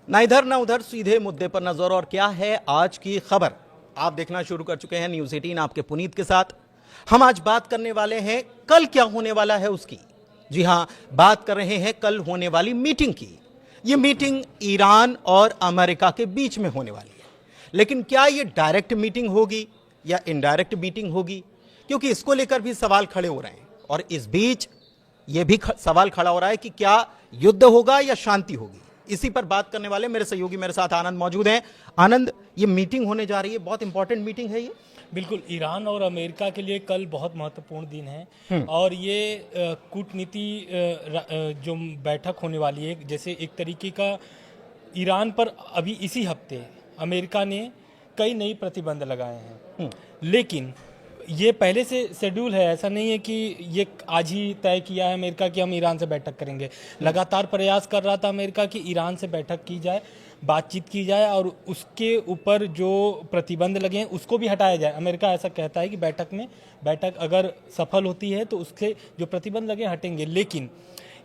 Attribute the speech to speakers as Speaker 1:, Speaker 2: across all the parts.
Speaker 1: ना इधर ना उधर, सीधे मुद्दे पर नजर। और क्या है आज की खबर, आप देखना शुरू कर चुके हैं न्यूज़ 18 आपके पुनीत के साथ। हम आज बात करने वाले हैं कल क्या होने वाला है उसकी। जी हां, बात कर रहे हैं कल होने वाली मीटिंग की। ये मीटिंग ईरान और अमेरिका के बीच में होने वाली है, लेकिन क्या ये डायरेक्ट मीटिंग होगी या इनडायरेक्ट मीटिंग होगी, क्योंकि इसको लेकर भी सवाल खड़े हो रहे हैं। और इस बीच यह भी सवाल खड़ा हो रहा है कि क्या युद्ध होगा या शांति होगी। इसी पर बात करने वाले मेरे सहयोगी मेरे साथ आनंद मौजूद हैं। आनंद, ये मीटिंग होने जा रही है, बहुत इंपॉर्टेंट मीटिंग है ये।
Speaker 2: बिल्कुल, ईरान और अमेरिका के लिए कल बहुत महत्वपूर्ण दिन है और ये कूटनीति जो बैठक होने वाली है, जैसे एक तरीके का ईरान पर अभी इसी हफ्ते अमेरिका ने कई नई प्रतिबंध लगाए हैं, लेकिन ये पहले से शेड्यूल है। ऐसा नहीं है कि ये आज ही तय किया है अमेरिका कि हम ईरान से बैठक करेंगे। लगातार प्रयास कर रहा था अमेरिका कि ईरान से बैठक की जाए, बातचीत की जाए और उसके ऊपर जो प्रतिबंध लगे हैं उसको भी हटाया जाए। अमेरिका ऐसा कहता है कि बैठक अगर सफल होती है तो उसके जो प्रतिबंध लगे हटेंगे, लेकिन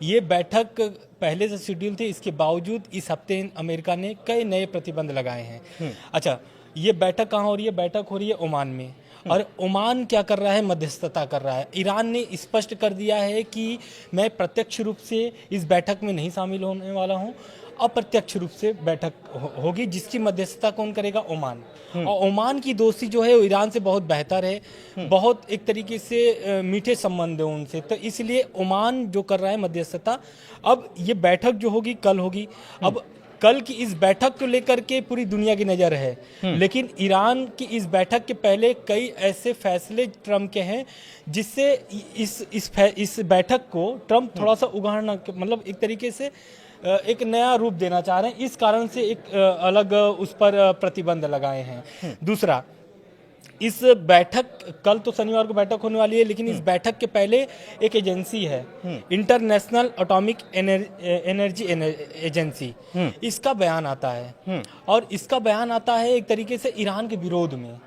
Speaker 2: ये बैठक पहले से शेड्यूल थी। इसके बावजूद इस हफ्ते अमेरिका ने कई नए प्रतिबंध लगाए हैं। अच्छा, ये बैठक कहाँ हो रही है? बैठक हो रही है ओमान में। और ओमान क्या कर रहा है? मध्यस्थता कर रहा है। ईरान ने स्पष्ट कर दिया है कि मैं प्रत्यक्ष रूप से इस बैठक में नहीं शामिल होने वाला हूं, अप्रत्यक्ष रूप से बैठक होगी, जिसकी मध्यस्थता कौन करेगा? ओमान। और ओमान की दोस्ती जो है वो ईरान से बहुत बेहतर है, बहुत एक तरीके से मीठे संबंध है उनसे, तो इसलिए ओमान जो कर रहा है मध्यस्थता। अब ये बैठक जो होगी कल होगी। अब कल की इस बैठक को लेकर के पूरी दुनिया की नज़र है, लेकिन ईरान की इस बैठक के पहले कई ऐसे फैसले ट्रम्प के हैं जिससे इस बैठक को ट्रम्प थोड़ा सा उगाड़ना, मतलब एक तरीके से एक नया रूप देना चाह रहे हैं। इस कारण से एक अलग उस पर प्रतिबंध लगाए हैं। दूसरा, इस बैठक, कल तो शनिवार को बैठक होने वाली है, लेकिन इस बैठक के पहले एक एजेंसी है, इंटरनेशनल एटॉमिक एनर्जी एजेंसी। इसका बयान आता है और इसका बयान आता है एक तरीके से ईरान के विरोध में।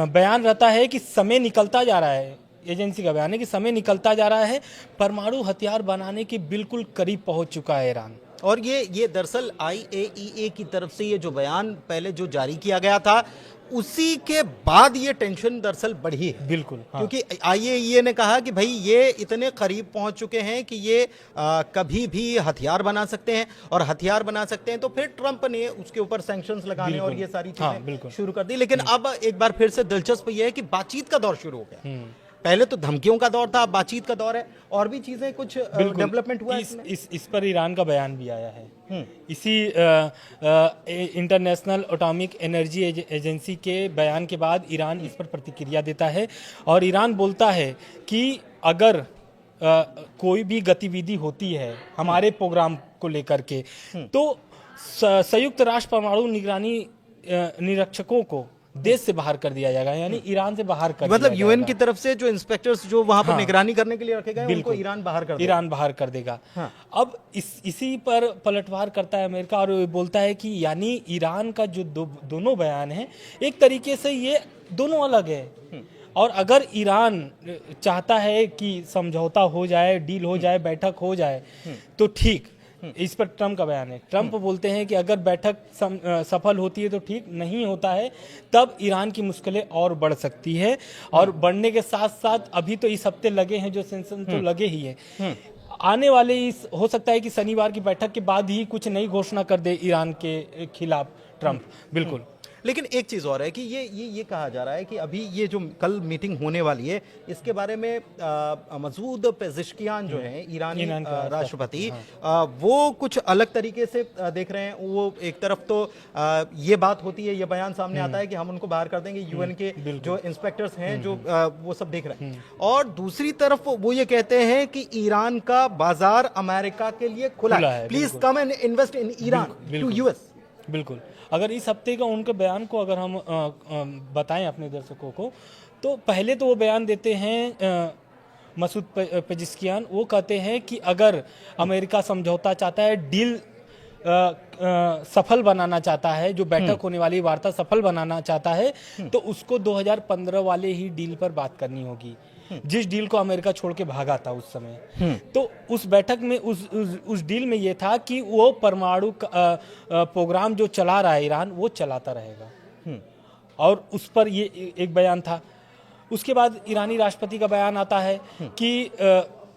Speaker 2: बयान रहता है कि समय निकलता जा रहा है, एजेंसी का बयान है कि समय निकलता जा रहा है, परमाणु हथियार बनाने के बिल्कुल करीब पहुंच चुका है ईरान।
Speaker 1: और ये दरअसल IAEA की तरफ से ये जो बयान पहले जो जारी किया गया था, उसी के बाद ये टेंशन दरअसल बढ़ी है।
Speaker 2: बिल्कुल, हाँ।
Speaker 1: क्योंकि IAEA ने कहा कि भाई ये इतने करीब पहुंच चुके हैं कि ये कभी भी हथियार बना सकते हैं, और हथियार बना सकते हैं तो फिर ट्रंप ने उसके ऊपर सैंक्शंस लगाने और ये सारी चीजें शुरू कर दी। लेकिन अब एक बार फिर से दिलचस्प ये है कि बातचीत का दौर शुरू हो गया। पहले तो धमकियों का दौर था, अब बातचीत का दौर है, और भी चीजें कुछ डेवलपमेंट हुआ है
Speaker 2: इस पर ईरान का बयान भी आया है। इसी इंटरनेशनल एटॉमिक एनर्जी एजेंसी के बयान के बाद ईरान इस पर प्रतिक्रिया देता है और ईरान बोलता है कि अगर कोई भी गतिविधि होती है हमारे प्रोग्राम को लेकर के, तो संयुक्त राष्ट्र परमाणु निगरानी निरीक्षकों को देश से बाहर कर दिया जाएगा, यानी ईरान से बाहर कर
Speaker 1: मतलब यूएन की तरफ से जो इंस्पेक्टर्स जो वहां पर निगरानी करने के लिए रखे गए उनको ईरान बाहर कर देगा।
Speaker 2: हाँ। अब इसी पर पलटवार करता है अमेरिका और बोलता है कि यानी ईरान का जो दोनों बयान है एक तरीके से ये दोनों अलग है, और अगर ईरान चाहता है कि समझौता हो जाए, डील हो जाए, बैठक हो जाए तो ठीक। इस पर ट्रंप का बयान है। ट्रंप बोलते हैं कि अगर बैठक सफल होती है तो ठीक, नहीं होता है तब ईरान की मुश्किलें और बढ़ सकती है। और बढ़ने के साथ साथ अभी तो इस हफ्ते लगे हैं जो सेंक्शन तो लगे ही हैं, आने वाले हो सकता है कि शनिवार की बैठक के बाद ही कुछ नई घोषणा कर दे ईरान के खिलाफ ट्रंप। बिल्कुल।
Speaker 1: लेकिन एक चीज़ और है कि ये कहा जा रहा है कि अभी ये जो कल मीटिंग होने वाली है इसके बारे में मसूद पेज़ेश्कियान जो हैं ईरानी राष्ट्रपति, वो कुछ अलग तरीके से देख रहे हैं। वो एक तरफ तो ये बात होती है, ये बयान सामने आता है कि हम उनको बाहर कर देंगे, यूएन के जो इंस्पेक्टर्स हैं जो वो सब देख रहे हैं, और दूसरी तरफ वो ये कहते हैं कि ईरान का बाजार अमेरिका के लिए खुला है, please come and invest in Iran to US.
Speaker 2: बिल्कुल, अगर इस हफ्ते का उनके बयान को अगर हम बताएं अपने दर्शकों को, तो पहले तो वो बयान देते हैं मसूद पेज़ेश्कियान, वो कहते हैं कि अगर अमेरिका समझौता चाहता है, डील सफल बनाना चाहता है, जो बैठक होने वाली वार्ता सफल बनाना चाहता है, तो उसको 2015 वाले ही डील पर बात करनी होगी। जिस डील को अमेरिका छोड़ के भागा था उस समय। तो उस बैठक में उस डील में ये था कि वो परमाणु प्रोग्राम जो चला रहा है ईरान, वो चलाता रहेगा, और उस पर ये एक बयान था। उसके बाद ईरानी राष्ट्रपति का बयान आता है कि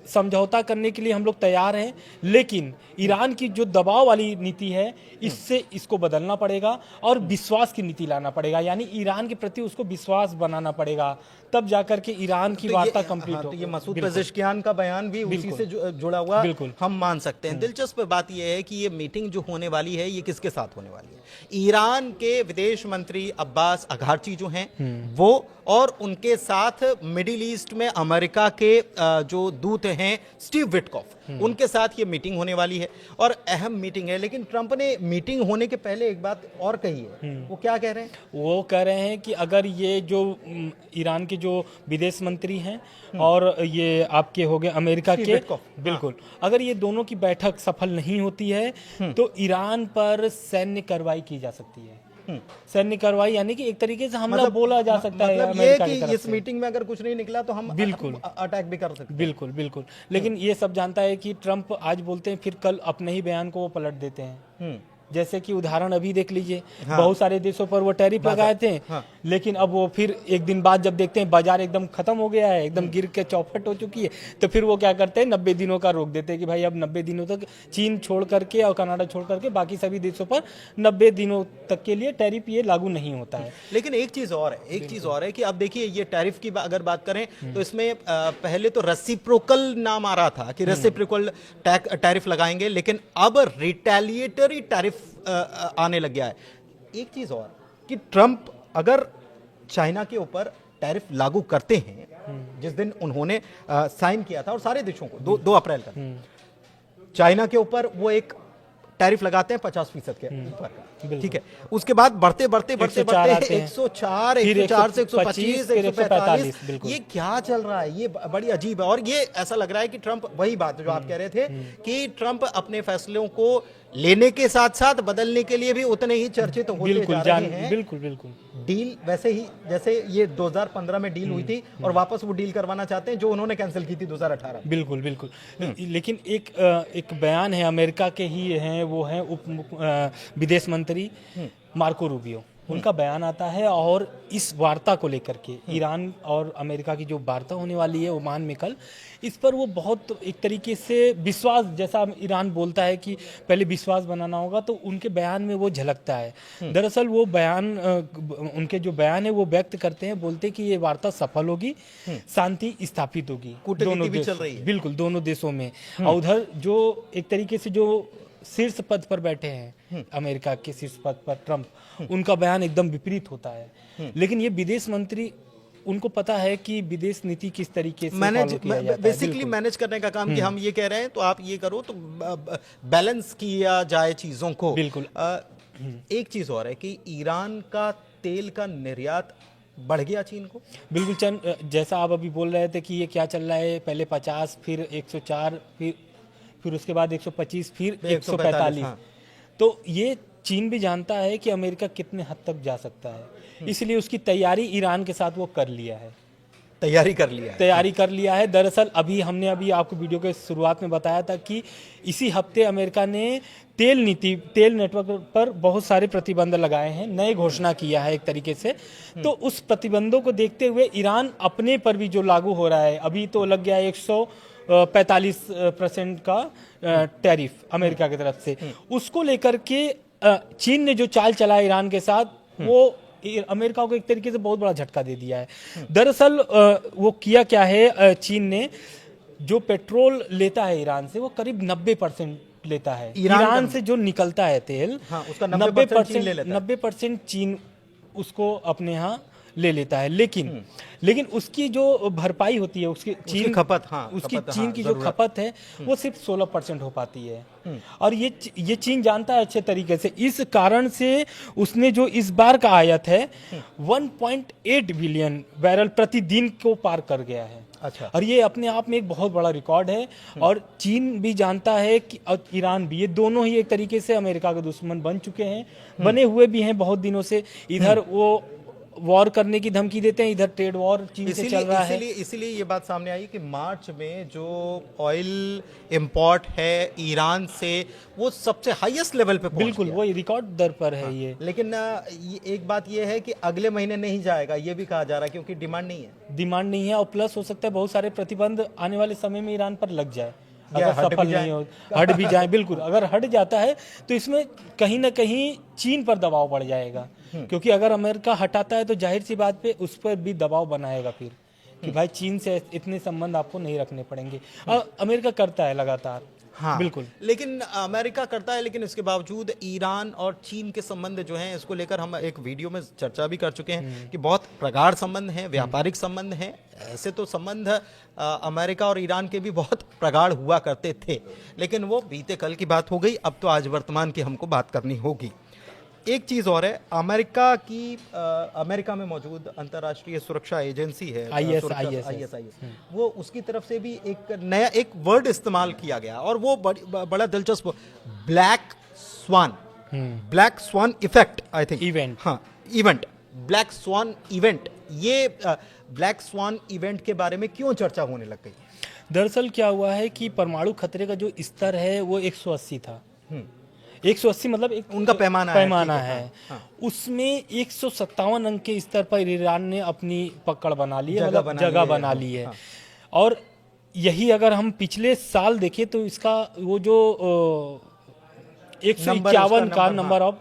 Speaker 2: समझौता करने के लिए हम लोग तैयार हैं, लेकिन ईरान की जो दबाव वाली नीति है इससे इसको बदलना पड़ेगा और विश्वास की नीति लाना पड़ेगा, यानी ईरान के प्रति उसको विश्वास बनाना पड़ेगा, तब जाकर के ईरान की वार्ता कंप्लीट हो।
Speaker 1: तो ये मसूद पेजेश्कियान का बयान भी उसी से जुड़ा हुआ हम मान सकते हैं। दिलचस्प बात यह है कि ये मीटिंग जो होने वाली है ये किसके साथ होने वाली है? ईरान के विदेश मंत्री अब्बास अघारची जो हैं वो, और उनके साथ मिडिल ईस्ट में अमेरिका के जो दूत हैं स्टीव विटकॉफ, उनके साथ ये मीटिंग होने वाली है और अहम मीटिंग है। लेकिन ट्रंप ने मीटिंग होने के पहले एक बात और कही है, वो क्या कह रहे हैं? वो
Speaker 2: कह रहे हैं कि अगर ये जो ईरान के जो विदेश मंत्री हैं और ये आपके हो गए अमेरिका के, बिल्कुल, अगर ये दोनों की बैठक सफल नहीं होती है तो ईरान पर सैन्य कार्रवाई की जा सकती है। सैन्य कार्रवाई यानी कि एक तरीके से हमला बोला जा सकता है अमेरिका की तरफ से।
Speaker 1: इस मीटिंग में अगर कुछ नहीं निकला तो हम
Speaker 2: बिल्कुल
Speaker 1: अटैक भी कर सकते हैं।
Speaker 2: बिल्कुल बिल्कुल, लेकिन ये सब जानता है कि ट्रंप आज बोलते हैं फिर कल अपने ही बयान को वो पलट देते हैं। जैसे कि उदाहरण अभी देख लीजिए, बहुत सारे देशों पर वो टैरिफ लगाए थे, लेकिन अब वो फिर एक दिन बाद जब देखते हैं बाजार एकदम खत्म हो गया है, एकदम गिर के चौपट हो चुकी है, तो फिर वो क्या करते हैं 90 दिनों का रोक देते हैं कि भाई अब 90 दिनों तक चीन छोड़ करके और कनाडा छोड़ करके बाकी सभी देशों पर 90 दिनों तक के लिए टैरिफ ये लागू नहीं होता है।
Speaker 1: लेकिन एक चीज और है कि अब देखिए ये टैरिफ की अगर बात करें तो इसमें पहले तो रेसिप्रोकल नाम आ रहा था कि रेसिप्रोकल टैरिफ लगाएंगे, लेकिन अब रिटेलिएटरी टैरिफ आने लग गया है। एक चीज और कि ट्रंप अगर चाइना के ऊपर टैरिफ लागू करते हैं, जिस दिन उन्होंने साइन किया था और सारे देशों को 2 अप्रैल का, चाइना के ऊपर वो एक टैरिफ लगाते हैं 50% के ऊपर, ठीक है, उसके बाद बढ़ते 104, 104 से 125, 145, ये क्या चल रहा है? ये बड़ी अजीब है। और ये ऐसा लग रहा है कि ट्रंप, वही बात जो आप कह रहे थे कि ट्रंप अपने फैसलों को लेने के साथ साथ बदलने के लिए भी उतने ही चर्चित होते जा रहे हैं।
Speaker 2: बिल्कुल बिल्कुल,
Speaker 1: डील वैसे ही जैसे ये 2015 में डील हुई थी और वापस वो डील करवाना चाहते हैं जो उन्होंने कैंसिल की थी 2018।
Speaker 2: बिल्कुल बिल्कुल, लेकिन एक बयान है अमेरिका के ही हैं, वो हैं विदेश मंत्री मार्को रूबियो, उनका बयान आता है और इस वार्ता को लेकर के, ईरान और अमेरिका की जो वार्ता होने वाली है ओमान में कल, इस पर वो बहुत एक तरीके से विश्वास, जैसा ईरान बोलता है कि पहले विश्वास बनाना होगा, तो उनके बयान में वो झलकता है। दरअसल वो बयान, उनके जो बयान है वो व्यक्त करते हैं, बोलते हैं कि ये वार्ता सफल होगी, शांति स्थापित होगी दोनों देश, बिल्कुल दोनों देशों में। और उधर जो एक तरीके से जो शीर्ष पद पर बैठे हैं अमेरिका के शीर्ष पद पर ट्रंप, उनका बयान एकदम विपरीत होता है। लेकिन ये विदेश मंत्री, उनको पता है कि विदेश नीति किस तरीके से
Speaker 1: बेसिकली मैनेज करने का काम, कि हम ये कह रहे हैं तो आप ये करो, तो बैलेंस किया जाए चीजों को।
Speaker 2: बिल्कुल।
Speaker 1: एक चीज और है कि ईरान का तेल का निर्यात बढ़ गया चीन को।
Speaker 2: बिल्कुल चंद, जैसा आप अभी बोल रहे थे कि ये क्या चल रहा है, पहले 50, फिर 104, फिर उसके बाद 125, फिर 145। तो ये चीन भी जानता है कि अमेरिका कितने हद तक जा सकता है, इसलिए उसकी तैयारी ईरान के साथ वो कर लिया है, तैयारी कर लिया है। दरअसल अभी आपको वीडियो के शुरुआत में बताया था कि इसी हफ्ते अमेरिका ने तेल नेटवर्क पर बहुत सारे प्रतिबंध लगाए हैं, नए घोषणा किया है एक तरीके से। तो उस प्रतिबंधों को देखते हुए ईरान अपने पर भी जो लागू हो रहा है, अभी तो लग गया है 145% का टैरिफ अमेरिका की तरफ से, उसको लेकर के चीन ने जो चाल चला ईरान के साथ, वो अमेरिका को एक तरीके से बहुत बड़ा झटका दे दिया है। दरअसल वो किया क्या है, चीन ने जो पेट्रोल लेता है ईरान से, वो करीब 90% लेता है। ईरान से जो निकलता है तेल,
Speaker 1: उसका 90%
Speaker 2: चीन उसको अपने यहाँ ले लेता है। लेकिन उसकी जो भरपाई होती है, उसकी चीन की जो खपत है, वो सिर्फ 16% हो पाती है। और ये चीन जानता है अच्छे तरीके से। इस कारण से उसने जो इस बार का आयात है 1.8 बिलियन बैरल प्रतिदिन को पार कर गया है।
Speaker 1: अच्छा।
Speaker 2: और ये अपने आप में एक बहुत बड़ा रिकॉर्ड है। और चीन भी जानता है कि ईरान भी, ये दोनों ही एक तरीके से अमेरिका के दुश्मन बन चुके हैं, बने हुए भी हैं बहुत दिनों से। इधर वो वॉर करने की धमकी देते हैं, इधर ट्रेड वॉर चीन से चल रहा है।
Speaker 1: इसीलिए ये बात सामने आई कि मार्च में जो ऑयल इंपोर्ट है ईरान से वो सबसे हाईएस्ट लेवल पे पहुंच
Speaker 2: बिल्कुल,
Speaker 1: गया।
Speaker 2: वो रिकॉर्ड दर पर है ये।
Speaker 1: लेकिन एक बात ये है कि अगले महीने नहीं जाएगा, ये भी कहा जा रहा है, क्योंकि डिमांड नहीं है।
Speaker 2: डिमांड नहीं है, और प्लस हो सकता है बहुत सारे प्रतिबंध आने वाले समय में ईरान पर लग जाए,
Speaker 1: या
Speaker 2: अगर
Speaker 1: हट
Speaker 2: सफल
Speaker 1: भी जाए।
Speaker 2: नहीं हो, हट भी जाए। बिल्कुल, अगर हट जाता है तो इसमें कहीं ना कहीं चीन पर दबाव बढ़ जाएगा, क्योंकि अगर अमेरिका हटाता है तो जाहिर सी बात पे उस पर भी दबाव बनाएगा फिर कि भाई चीन से इतने संबंध आपको नहीं रखने पड़ेंगे। अमेरिका करता है लगातार।
Speaker 1: हाँ
Speaker 2: बिल्कुल,
Speaker 1: लेकिन अमेरिका करता है, लेकिन इसके बावजूद ईरान और चीन के संबंध जो हैं, इसको लेकर हम एक वीडियो में चर्चा भी कर चुके हैं कि बहुत प्रगाढ़ संबंध हैं, व्यापारिक संबंध हैं। ऐसे तो संबंध अमेरिका और ईरान के भी बहुत प्रगाढ़ हुआ करते थे, लेकिन वो बीते कल की बात हो गई। अब तो आज वर्तमान की हमको बात करनी होगी। एक चीज और है, अमेरिका में मौजूद अंतर्राष्ट्रीय सुरक्षा एजेंसी है ISIS, वो उसकी तरफ से भी एक नया एक वर्ड इस्तेमाल किया गया, और वो बड़ा दिलचस्प, black swan effect, I think
Speaker 2: event.
Speaker 1: हाँ, इवेंट, ब्लैक स्वान इवेंट। ये ब्लैक स्वान इवेंट के बारे में क्यों चर्चा होने लग गई?
Speaker 2: दरअसल क्या हुआ है कि परमाणु खतरे का जो स्तर है वो 180 था। 180 मतलब एक
Speaker 1: उनका पैमाना
Speaker 2: है। हाँ। उसमें 157 अंक के स्तर पर ईरान ने अपनी पकड़ बना ली है, मतलब जगह बना ली है। हाँ। और यही अगर हम पिछले साल देखें तो इसका वो जो 151 का नंबर ऑफ,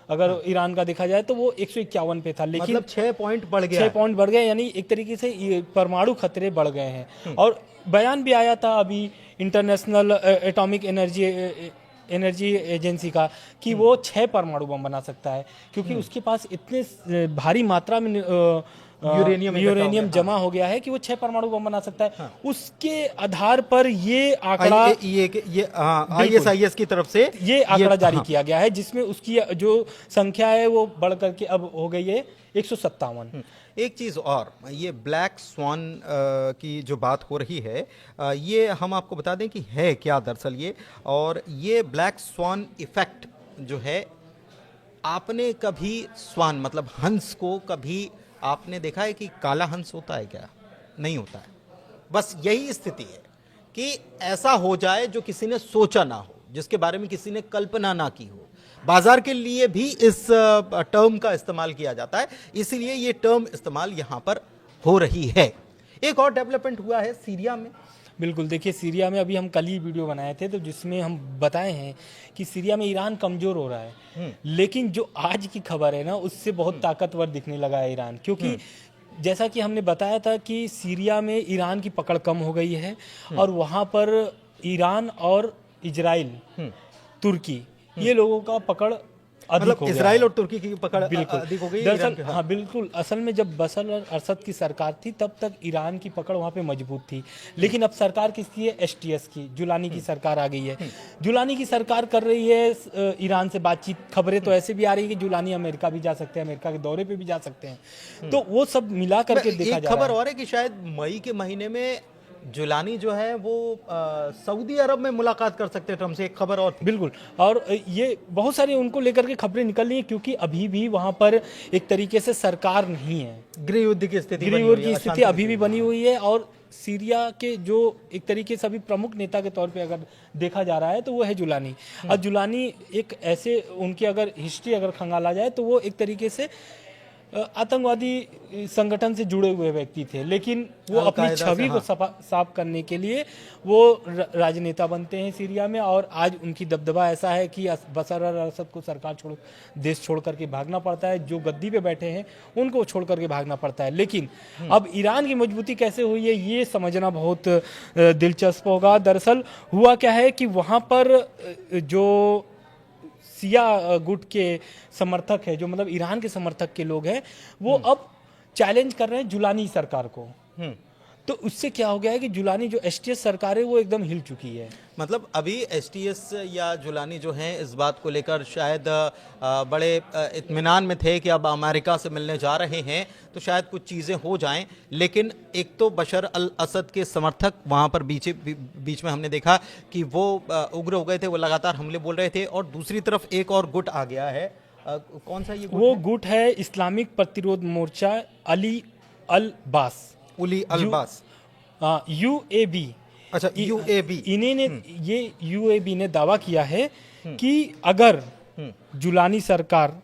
Speaker 2: अगर ईरान का देखा जाए तो वो 151 पे था, लेकिन
Speaker 1: मतलब 6 पॉइंट बढ़ गया,
Speaker 2: 6 पॉइंट बढ़ गए, यानी एक तरीके से ये परमाणु खतरे बढ़ गए हैं। और बयान भी आया था अभी इंटरनेशनल एटॉमिक एनर्जी एजेंसी का कि वो 6 परमाणु बम बना सकता है, क्योंकि उसके पास इतने भारी मात्रा में यूरेनियम जमा हो गया है कि वो 6 परमाणु बम बना सकता है। हाँ। उसके आधार पर ये आंकड़ा
Speaker 1: ISIS की तरफ से
Speaker 2: ये आंकड़ा जारी किया गया है, जिसमें उसकी जो संख्या है वो बढ़ करके अब हो गई है 157।
Speaker 1: एक चीज़ और, ये ब्लैक स्वान की जो बात हो रही है, ये हम आपको बता दें कि है क्या दरअसल ये। और ये ब्लैक स्वान इफेक्ट जो है, आपने कभी स्वान मतलब हंस को कभी आपने देखा है कि काला हंस होता है क्या? नहीं होता है। बस यही स्थिति है कि ऐसा हो जाए जो किसी ने सोचा ना हो, जिसके बारे में किसी ने कल्पना ना की हो। बाजार के लिए भी इस टर्म का इस्तेमाल किया जाता है, इसीलिए ये टर्म इस्तेमाल यहां पर हो रही है। एक और डेवलपमेंट हुआ है सीरिया में।
Speaker 2: बिल्कुल, देखिए सीरिया में अभी हम कल ही वीडियो बनाए थे, तो जिसमें हम बताए हैं कि सीरिया में ईरान कमजोर हो रहा है, लेकिन जो आज की खबर है ना, उससे बहुत ताकतवर दिखने लगा है ईरान, क्योंकि जैसा कि हमने बताया था कि सीरिया में ईरान की पकड़ कम हो गई है, और वहाँ पर ईरान और इजराइल, तुर्की, ये लोगों का पकड़ अधिक हो गया।
Speaker 1: इजराइल और तुर्की की पकड़ अधिक हो गई
Speaker 2: दरअसल। हाँ बिल्कुल, असल में जब बशर और असद की सरकार थी तब तक ईरान की पकड़ वहाँ पे मजबूत थी, लेकिन अब सरकार किसकी है? STS की, जुलानी की सरकार आ गई है। जुलानी की सरकार कर रही है ईरान से बातचीत। खबरें तो ऐसे भी आ रही है कि जुलानी अमेरिका भी जा सकते हैं, अमेरिका के दौरे पे भी जा सकते हैं, तो वो सब मिला करके देखा जा रहा है।
Speaker 1: खबर और है कि शायद मई के महीने में जुलानी जो है वो सऊदी अरब में मुलाकात कर सकते हैं ट्रम्प से, एक खबर और।
Speaker 2: बिल्कुल, और ये बहुत सारी उनको लेकर के खबरें निकल रही हैं, क्योंकि अभी भी वहां पर एक तरीके से सरकार नहीं है,
Speaker 1: गृह युद्ध की स्थिति
Speaker 2: अभी भी बनी हुई है। और सीरिया के जो एक तरीके से अभी प्रमुख नेता के तौर पे अगर देखा जा रहा है तो वो है जुलानी। और जुलानी एक ऐसे, उनकी अगर हिस्ट्री अगर खंगाला जाए तो वो एक तरीके से आतंकवादी संगठन से जुड़े हुए व्यक्ति थे, लेकिन वो अपनी छवि को साफ करने के लिए वो राजनेता बनते हैं सीरिया में। और आज उनकी दबदबा ऐसा है कि बशर अल असद को सरकार देश छोड़ करके भागना पड़ता है, जो गद्दी पे बैठे हैं उनको छोड़ करके भागना पड़ता है। लेकिन अब ईरान की मजबूती कैसे हुई है ये समझना बहुत दिलचस्प होगा। दरअसल हुआ क्या है कि वहाँ पर जो सिया गुट के समर्थक है, जो मतलब ईरान के समर्थक के लोग हैं, वो अब चैलेंज कर रहे हैं जुलानी सरकार को। तो उससे क्या हो गया है कि जुलानी जो STS सरकार है वो एकदम हिल चुकी है।
Speaker 1: मतलब अभी STS या जुलानी जो हैं इस बात को लेकर शायद बड़े इत्मीनान में थे कि अब अमेरिका से मिलने जा रहे हैं तो शायद कुछ चीज़ें हो जाएं, लेकिन एक तो बशर अल असद के समर्थक वहाँ पर बीच में हमने देखा कि वो उग्र हो गए थे, वो लगातार हमले बोल रहे थे, और दूसरी तरफ एक और गुट आ गया है कौन सा ये गुट
Speaker 2: वो
Speaker 1: है?
Speaker 2: गुट है इस्लामिक प्रतिरोध मोर्चा अली अल बास,
Speaker 1: उली अलबास।
Speaker 2: UAB।
Speaker 1: अच्छा, UAB।
Speaker 2: इन्हें ये UAB ने दावा किया है कि अगर जुलानी सरकार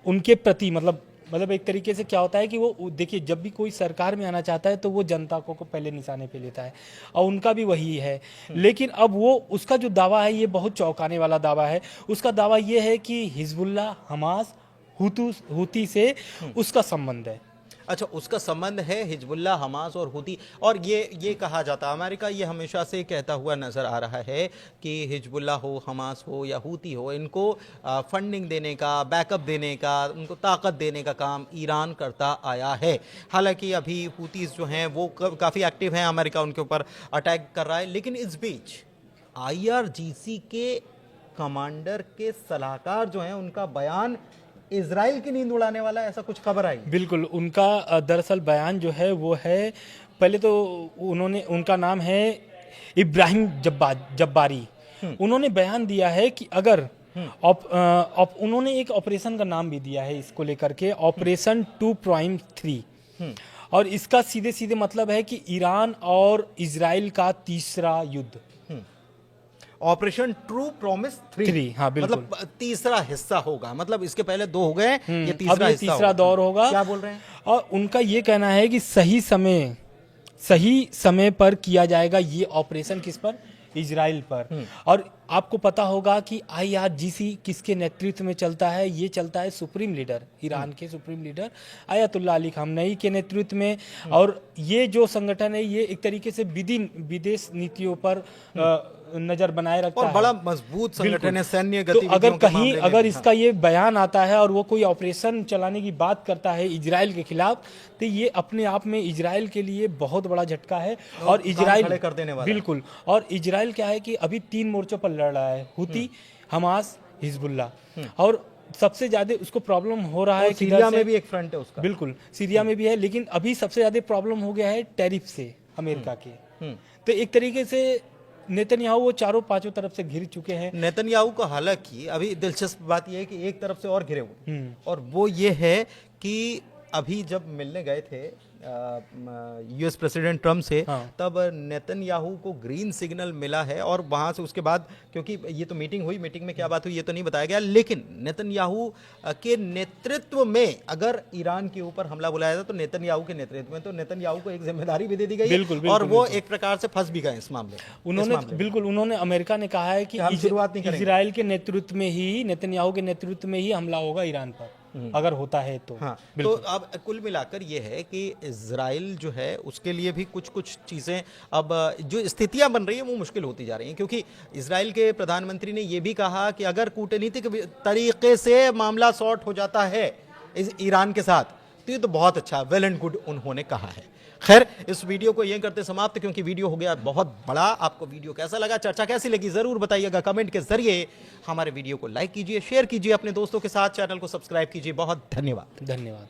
Speaker 2: उनके प्रति मतलब एक तरीके से क्या होता है कि वो देखिए, जब भी कोई सरकार में आना चाहता है तो वो जनता को पहले निशाने पे लेता है, और उनका भी वही है। लेकिन अब वो उसका जो दावा है ये बहुत चौंकाने वाला दावा है। उसका दावा ये है कि हिजबुल्लाह, हमास, हुती से उसका संबंध है।
Speaker 1: अच्छा, उसका संबंध है हिजबुल्लाह, हमास और हुती। और ये कहा जाता है, अमेरिका ये हमेशा से कहता हुआ नजर आ रहा है कि हिजबुल्लाह हो, हमास हो या हुती हो, इनको फंडिंग देने का, बैकअप देने का, उनको ताकत देने का काम ईरान करता आया है। हालांकि अभी हुतीज जो हैं वो काफ़ी एक्टिव हैं, अमेरिका उनके ऊपर अटैक कर रहा है। लेकिन इस बीच IRGC के कमांडर के सलाहकार जो हैं उनका बयान इजराइल की नींद उड़ाने वाला है, ऐसा कुछ खबर आई।
Speaker 2: बिल्कुल, उनका दरअसल बयान जो है वो है, पहले तो उनका नाम है इब्राहिम जब्बारी। उन्होंने बयान दिया है कि अगर उन्होंने एक ऑपरेशन का नाम भी दिया है इसको लेकर के, ऑपरेशन 2.3। और इसका सीधे सीधे मतलब है कि ईरान और इजराइल का तीसरा युद्ध,
Speaker 1: ऑपरेशन ट्रू प्रॉमिस 3।
Speaker 2: हाँ बिल्कुल,
Speaker 1: मतलब तीसरा हिस्सा होगा। मतलब इसके पहले 2 हो गए, ये तीसरा
Speaker 2: दौर होगा।
Speaker 1: क्या बोल रहे हैं?
Speaker 2: और उनका ये कहना है कि सही समय पर किया जाएगा ये ऑपरेशन, किस पर? इजराइल पर। और आपको पता होगा कि IRGC किसके नेतृत्व में चलता है? ये चलता है सुप्रीम लीडर, ईरान के supreme leader Ayatollah Ali Khamenei के नेतृत्व में। और ये जो संगठन है ये एक तरीके से विदेश नीतियों पर नजर बनाए रखता है,
Speaker 1: और बड़ा मजबूत संगठन है सैन्य गतिविधियों
Speaker 2: तो अगर
Speaker 1: के मामले में।
Speaker 2: अगर इसका ये बयान आता है और वो कोई ऑपरेशन चलाने की बात करता है इजराइल के खिलाफ, तो ये अपने आप में इजराइल के लिए बहुत बड़ा झटका है। और इजराइल
Speaker 1: खड़े कर देने वाला है।
Speaker 2: बिल्कुल। और इजराइल क्या है कि अभी 3 मोर्चों पर लड़ रहा है, हुती, हमास, हिजबुल्लाह। और सबसे ज्यादा उसको प्रॉब्लम हो रहा है,
Speaker 1: सीरिया में भी एक फ्रंट है उसका।
Speaker 2: बिल्कुल, सीरिया में भी है। लेकिन अभी सबसे ज्यादा प्रॉब्लम हो गया है टैरिफ से, अमेरिका के। तो एक तरीके से नेतन्याहू वो 4-5 तरफ से घिर चुके हैं।
Speaker 1: नेतन्याहू को हालांकि अभी दिलचस्प बात यह है कि एक तरफ से और घिरे हुए, और वो ये है कि अभी जब मिलने गए थे US प्रेसिडेंट ट्रम्प से, तब नेतन्याहू को ग्रीन सिग्नल मिला है। और वहां से उसके बाद, क्योंकि ये तो मीटिंग हुई, मीटिंग में क्या बात हुई ये तो नहीं बताया गया, लेकिन नेतन्याहू के नेतृत्व में अगर ईरान के ऊपर हमला बुलाया था तो नेतन्याहू के नेतृत्व में, तो नेतन्याहू को एक जिम्मेदारी भी दे दी गई है। और वो एक प्रकार से फंस भी गए इस मामले।
Speaker 2: उन्होंने अमेरिका ने कहा है कि
Speaker 1: शुरुआत नहीं करेंगे,
Speaker 2: इजराइल के नेतृत्व में ही, नेतन्याहू के नेतृत्व में ही हमला होगा ईरान पर, अगर होता है तो।
Speaker 1: हाँ, तो अब कुल मिलाकर ये है कि इजराइल जो है उसके लिए भी कुछ चीज़ें, अब जो स्थितियां बन रही है वो मुश्किल होती जा रही हैं। क्योंकि इजराइल के प्रधानमंत्री ने ये भी कहा कि अगर कूटनीतिक तरीके से मामला सॉर्ट हो जाता है ईरान के साथ तो ये तो बहुत अच्छा, वेल एंड गुड उन्होंने कहा है। खैर, इस वीडियो को यहीं करते समाप्त, क्योंकि वीडियो हो गया बहुत बड़ा। आपको वीडियो कैसा लगा, चर्चा कैसी लगी, जरूर बताइएगा कमेंट के जरिए। हमारे वीडियो को लाइक कीजिए, शेयर कीजिए अपने दोस्तों के साथ, चैनल को सब्सक्राइब कीजिए। बहुत धन्यवाद।